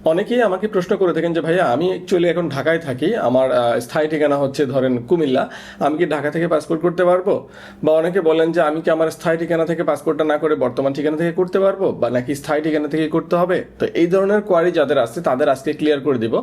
অনেকেই আমাকে প্রশ্ন করে থাকেন যে ভাইয়া আমি অ্যাকচুয়ালি এখন ঢাকায় থাকি, আমার স্থায়ী ঠিকানা হচ্ছে ধরেন কুমিল্লা, আমি কি ঢাকা থেকে পাসপোর্ট করতে পারবো? বা অনেকে বলেন যে আমি কি আমার স্থায়ী ঠিকানা থেকে পাসপোর্টটা না করে বর্তমান ঠিকানা থেকে করতে পারবো, বা নাকি স্থায়ী ঠিকানা থেকে করতে হবে? তো এই ধরনের কোয়ারি যাদের আছে তাদের আজকে ক্লিয়ার করে দিব।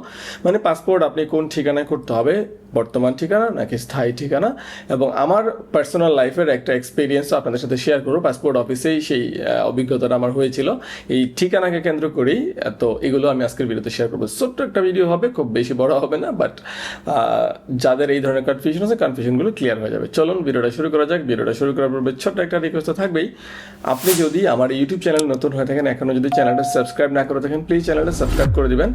মানে পাসপোর্ট আপনি কোন ঠিকানায় করতে হবে, বর্তমান ঠিকানা নাকি স্থায়ী ঠিকানা, এবং আমার পার্সোনাল লাইফের একটা এক্সপিরিয়েন্স আপনাদের সাথে শেয়ার করবো। পাসপোর্ট অফিসেই সেই অভিজ্ঞতাটা আমার হয়েছিল এই ঠিকানাকে কেন্দ্র করেই। তো এগুলো আমি আজকের ভিডিওতে শেয়ার করবো। ছোট্ট একটা ভিডিও হবে, খুব বেশি বড় হবে না, বাট যাদের এই ধরনের কনফিউশন আছে কনফিউশনগুলো ক্লিয়ার হয়ে যাবে। চলুন ভিডিওটা শুরু করা যাক। ভিডিওটা শুরু করার পূর্বে ছোট্ট একটা রিকোয়েস্ট থাকবেই, আপনি যদি আমার ইউটিউব চ্যানেল নতুন হয়ে থাকেন, এখনও যদি চ্যানেলটা সাবস্ক্রাইব না করে থাকেন, প্লিজ চ্যানেলটা সাবস্ক্রাইব করে দিবেন।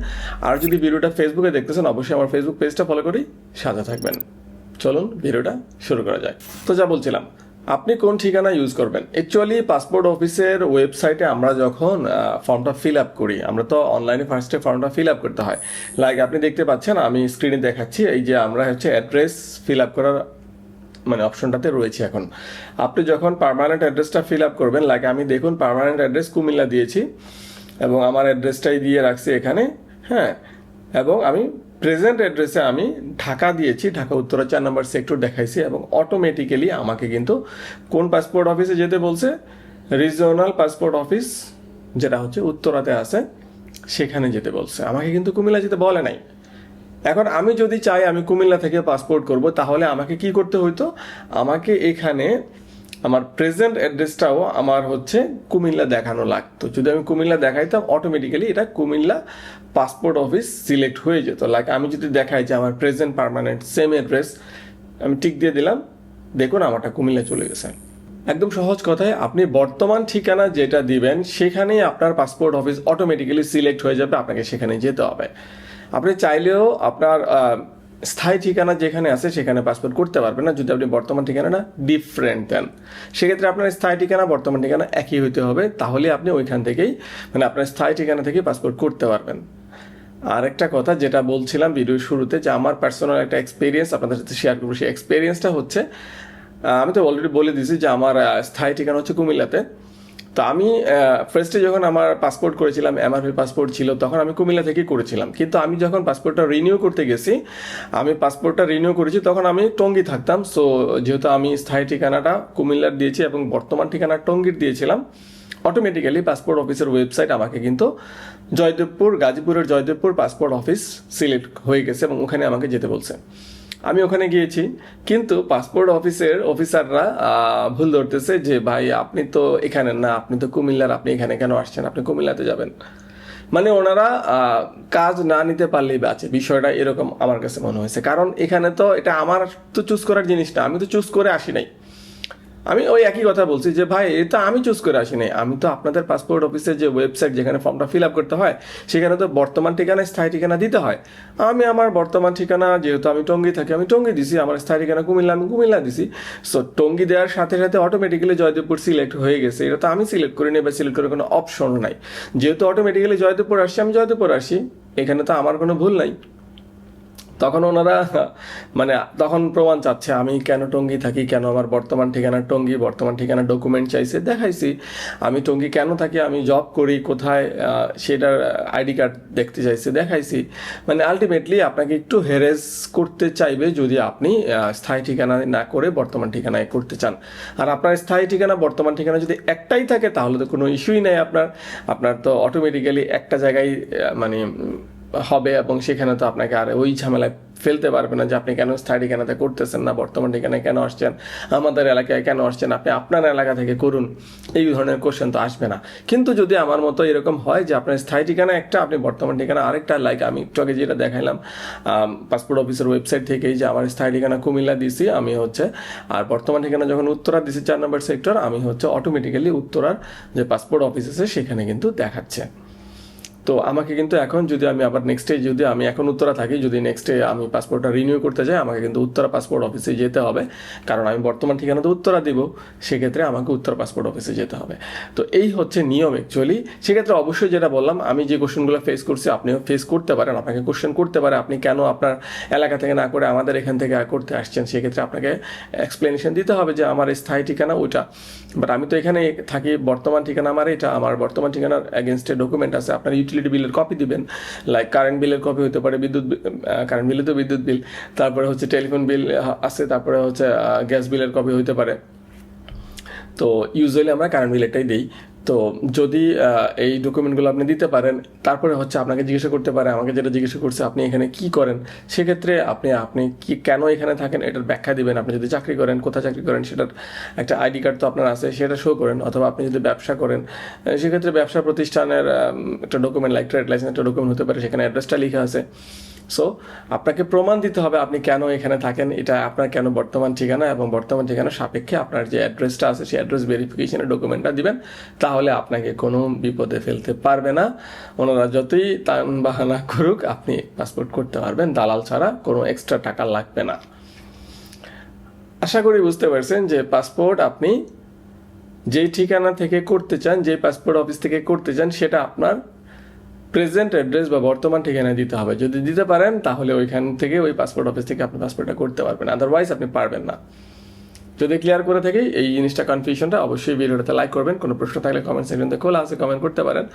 আর যদি ভিডিওটা ফেসবুকে দেখতেছেন, অবশ্যই আমার ফেসবুক পেজটা ফলো করেই সাথে থাকবেন। চলুন ভিডিওটা শুরু করা যায়। তো যা বলছিলাম, আপনি কোন ঠিকানা ইউজ করবেন। অ্যাকচুয়ালি পাসপোর্ট অফিসের ওয়েবসাইটে আমরা যখন ফর্মটা ফিল আপ করি, আমরা তো অনলাইনে ফার্স্টে ফর্মটা ফিল আপ করতে হয়। লাইক আপনি দেখতে পাচ্ছেন, আমি স্ক্রিনে দেখাচ্ছি, এই যে আমরা হচ্ছে অ্যাড্রেস ফিল আপ করার মানে অপশনটাতে রয়েছে। এখন আপনি যখন পার্মানেন্ট অ্যাড্রেসটা ফিল আপ করবেন, লাইক আমি দেখুন পার্মানেন্ট অ্যাড্রেস কুমিল্লা দিয়েছি এবং আমার অ্যাড্রেসটাই দিয়ে রাখছি এখানে, হ্যাঁ। এবং আমি প্রেজেন্ট অ্যাড্রেসে আমি ঢাকা দিয়েছি, ঢাকা উত্তরা 4 নম্বর সেক্টর দেখাইছি, এবং অটোমেটিক্যালি আমাকে কিন্তু কোন পাসপোর্ট অফিসে যেতে বলছে, রিজিওনাল পাসপোর্ট অফিস যেটা হচ্ছে উত্তরাতে আছে সেখানে যেতে বলছে। আমাকে কিন্তু কুমিল্লা যেতে বলে নাই। এখন আমি যদি চাই আমি কুমিল্লা থেকে পাসপোর্ট করব, তাহলে আমাকে কি করতে হইতো, আমাকে এখানে আমার প্রেজেন্ট অ্যাড্রেসটাও আমার হচ্ছে কুমিল্লা দেখানো লাগতো। যদি আমি কুমিল্লা দেখাইতাম, অটোমেটিক্যালি এটা কুমিল্লা পাসপোর্ট অফিস সিলেক্ট হয়ে যেত। লাইক আমি যদি দেখাই যে আমার প্রেজেন্ট পার্মানেন্ট সেম অ্যাড্রেস, আমি টিক দিয়ে দিলাম, দেখুন আমারটা কুমিল্লা চলে গেছে। একদম সহজ কথায়, আপনি বর্তমান ঠিকানা যেটা দিবেন সেখানেই আপনার পাসপোর্ট অফিস অটোমেটিক্যালি সিলেক্ট হয়ে যাবে, আপনাকে সেখানে যেতে হবে। আপনি চাইলেও আপনার স্থায়ী ঠিকানা যেখানে আছে সেখানে পাসপোর্ট করতে পারবেন না, যদি আপনি বর্তমান ঠিকানাটা ডিফারেন্ট দেন। সেক্ষেত্রে আপনার স্থায়ী ঠিকানা বর্তমান ঠিকানা একই হইতে হবে, তাহলে আপনি ওইখান থেকেই মানে আপনার স্থায়ী ঠিকানা থেকেই পাসপোর্ট করতে পারবেন। আর একটা কথা যেটা বলছিলাম ভিডিওর শুরুতে, যে আমার পার্সোনাল একটা এক্সপিরিয়েন্স আপনাদের সাথে শেয়ার করবো। সেই এক্সপিরিয়েন্সটা হচ্ছে, আমি তো অলরেডি বলে দিয়েছি যে আমার স্থায়ী ঠিকানা হচ্ছে কুমিল্লাতে। তো আমি ফার্স্টে যখন আমার পাসপোর্ট করেছিলাম, এমআরপি পাসপোর্ট ছিল, তখন আমি কুমিল্লা থেকেই করেছিলাম। কিন্তু আমি যখন পাসপোর্টটা রিনিউ করতে গেছি, আমি পাসপোর্টটা রিনিউ করেছি, তখন আমি টঙ্গী থাকতাম। সো যেহেতু আমি স্থায়ী ঠিকানাটা কুমিল্লার দিয়েছি এবং বর্তমান ঠিকানা টঙ্গীর দিয়েছিলাম, অটোমেটিক্যালি পাসপোর্ট অফিসের ওয়েবসাইট আমাকে কিন্তু জয়দেবপুর, গাজীপুরের জয়দেবপুর পাসপোর্ট অফিস সিলেক্ট হয়ে গেছে এবং ওখানে আমাকে যেতে বলছে। আমি ওখানে গিয়েছি, কিন্তু পাসপোর্ট অফিসের অফিসাররা ভুল ধরতেছে যে ভাই আপনি তো এখানে না, আপনি তো কুমিল্লার, আপনি এখানে কেন আসছেন, আপনি কুমিল্লাতে যাবেন। মানে ওনারা কাজ না নিতে পারলেই বাঁচে, বিষয়টা এরকম আমার কাছে মনে হয়েছে। কারণ এখানে তো এটা আমার তো চুজ করার জিনিস না, আমি তো চুজ করে আসি নাই। আমি ওই একই কথা বলছি যে ভাই এটা আমি চুজ করে আসি নাই, আমি তো আপনাদের পাসপোর্ট অফিসের যে ওয়েবসাইট যেখানে ফর্মটা ফিল আপ করতে হয় সেখানে তো বর্তমান ঠিকানা স্থায়ী ঠিকানা দিতে হয়। আমি আমার বর্তমান ঠিকানা, যেহেতু আমি টঙ্গী থাকি, আমি টঙ্গী দিছি, আমার স্থায়ী ঠিকানা কুমিল্লা, আমি কুমিল্লা দিছি। সো টঙ্গী দেওয়ার সাথে সাথে অটোমেটিক্যালি জয়দেবপুর সিলেক্ট হয়ে গেছে। এটা তো আমি সিলেক্ট করিনি বা সিলেক্ট করার কোনো অপশন নাই। যেহেতু অটোমেটিক্যালি জয়দেবপুর আসছি, আমি জয়দেবপুর আসি, এখানে তো আমার কোনো ভুল নাই। তখন ওনারা মানে তখন প্রমাণ চাচ্ছে আমি কেন টঙ্গী থাকি, কেন আমার বর্তমান ঠিকানা টঙ্গী, বর্তমান ঠিকানা ডকুমেন্ট চাইছে, দেখাইছি আমি টঙ্গী কেন থাকি, আমি জব করি কোথায়, সেটার আইডি কার্ড দেখতে চাইছে, দেখাইছি। মানে আলটিমেটলি আপনাকে একটু হেরেস করতে চাইবে যদি আপনি স্থায়ী ঠিকানায় না করে বর্তমান ঠিকানায় করতে চান। আর আপনার স্থায়ী ঠিকানা বর্তমান ঠিকানা যদি একটাই থাকে তাহলে তো কোনো ইস্যুই নেই, আপনার তো অটোমেটিক্যালি একটা জায়গায় মানে হবে, এবং সেখানে তো আপনাকে আর ওই ঝামেলায় ফেলতে পারবে না যে আপনি কেন স্থায়ী ঠিকানাতে করতেছেন না, বর্তমান ঠিকানায় কেন আসছেন, আমাদের এলাকায় কেন আসছেন, আপনি আপনার এলাকা থেকে করুন, এই ধরনের কোশ্চেন তো আসবে না। কিন্তু যদি আমার মতো এরকম হয় যে আপনার স্থায়ী ঠিকানা একটা, আপনি বর্তমান ঠিকানা আরেকটা, লাইক আমি একটু আগে যেটা দেখাইলাম পাসপোর্ট অফিসের ওয়েবসাইট থেকেই, যে আমার স্থায়ী ঠিকানা কুমিল্লা দিছি আমি হচ্ছে, আর বর্তমান ঠিকানা যখন উত্তরা দিছি 4 নম্বর সেক্টর, আমি হচ্ছে অটোমেটিক্যালি উত্তরার যে পাসপোর্ট অফিস আছে সেখানে কিন্তু দেখাচ্ছে। তো আমাকে কিন্তু এখন যদি আমি আবার নেক্সটে, যদি আমি এখন উত্তরা থাকি, যদি নেক্সটে আমি পাসপোর্টটা রিনিউ করতে যাই, আমাকে কিন্তু উত্তরা পাসপোর্ট অফিসে যেতে হবে, কারণ আমি বর্তমান ঠিকানা তো উত্তরা দিব, সেক্ষেত্রে আমাকে উত্তরা পাসপোর্ট অফিসে যেতে হবে। তো এই হচ্ছে নিয়ম অ্যাকচুয়ালি। সেক্ষেত্রে অবশ্যই যেটা বললাম, আমি যে কোশ্চেনগুলো ফেস করছি আপনিও ফেস করতে পারেন, আপনাকে কোশ্চেন করতে পারে আপনি কেন আপনার এলাকা থেকে না করে আমাদের এখান থেকে করতে আসছেন, সেক্ষেত্রে আপনাকে এক্সপ্লেনেশন দিতে হবে যে আমার স্থায়ী ঠিকানা ওইটা, বাট আমি তো এখানে থাকি, বর্তমান ঠিকানা আমার এটা, আমার বর্তমান ঠিকানার এগেনস্টে ডকুমেন্ট আছে, আপনার ইউটিলিটি বিলের কপি দিবেন, লাইক কারেন্ট বিলের কপি হতে পারে, কারেন্ট বিলে তো বিদ্যুৎ বিল, তারপরে হচ্ছে টেলিফোন বিল আছে, তারপরে হচ্ছে গ্যাস বিলের কপি হতে পারে। তো ইউজুয়ালি আমরা কারেন্ট বিলেরটাই দিই। তো যদি এই ডকুমেন্টগুলো আপনি দিতে পারেন, তারপরে হচ্ছে আপনাকে জিজ্ঞাসা করতে পারে, আমাকে যেটা জিজ্ঞাসা করছে আপনি এখানে কি করেন, সেক্ষেত্রে আপনি কি কেন এখানে থাকেন এটার ব্যাখ্যা দিবেন। আপনি যদি চাকরি করেন, কোথায় চাকরি করেন সেটার একটা আইডি কার্ড তো আপনার আছে, সেটা শো করেন। অথবা আপনি যদি ব্যবসা করেন, সেক্ষেত্রে ব্যবসা প্রতিষ্ঠানের একটা ডকুমেন্ট, লাইক ট্রেড লাইসেন্স একটা ডকুমেন্ট হতে পারে, সেখানে অ্যাড্রেসটা লেখা আছে। সো আপনাকে প্রমাণ দিতে হবে আপনি কেন এখানে থাকেন, এটা আপনার কেন বর্তমান ঠিকানা, এবং বর্তমান ঠিকানা সাপেক্ষে আপনার যে অ্যাড্রেসটা আছে সেই অ্যাড্রেস ভেরিফিকেশনের ডকুমেন্টটা দিবেন। তাহলে আপনাকে কোনো বিপদে ফেলতে পারবে না। ওনারা যতই তান বাহানা করুক, আপনি পাসপোর্ট করতে পারবেন দালাল ছাড়া, কোনো এক্সট্রা টাকা লাগবে না। আশা করি বুঝতে পারছেন যে পাসপোর্ট আপনি যেই ঠিকানা থেকে করতে চান, যে পাসপোর্ট অফিস থেকে করতে চান, সেটা আপনার প্রেজেন্ট অ্যাড্রেস বা বর্তমান ঠিকানায় দিতে হবে। যদি দিতে পারেন তাহলে ওইখান থেকে, ওই পাসপোর্ট অফিস থেকে আপনি পাসপোর্টটা করতে পারবেন, আদারওয়াইজ আপনি পারবেন না। যদি ক্লিয়ার করে থাকি এই জিনিসটা, কনফিউশনটা, অবশ্যই ভিডিওটাতে লাইক করবেন। কোনো প্রশ্ন থাকলে কমেন্ট সেকশনতে খোলা আছে, কমেন্ট করতে পারেন।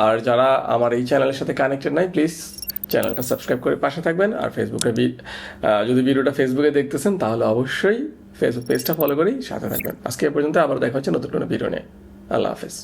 আর যারা আমার এই চ্যানেলের সাথে কানেক্টেড নাই, প্লিজ চ্যানেলটা সাবস্ক্রাইব করে পাশে থাকবেন। আর ফেসবুকে যদি ভিডিওটা ফেসবুকে দেখতেছেন তাহলে অবশ্যই ফেসবুক পেজটা ফলো করেই সাথে থাকবেন। আজকে এ পর্যন্ত, আবার দেখা হচ্ছে নতুন কোনো ভিডিও নিয়ে। আল্লাহ হাফেজ।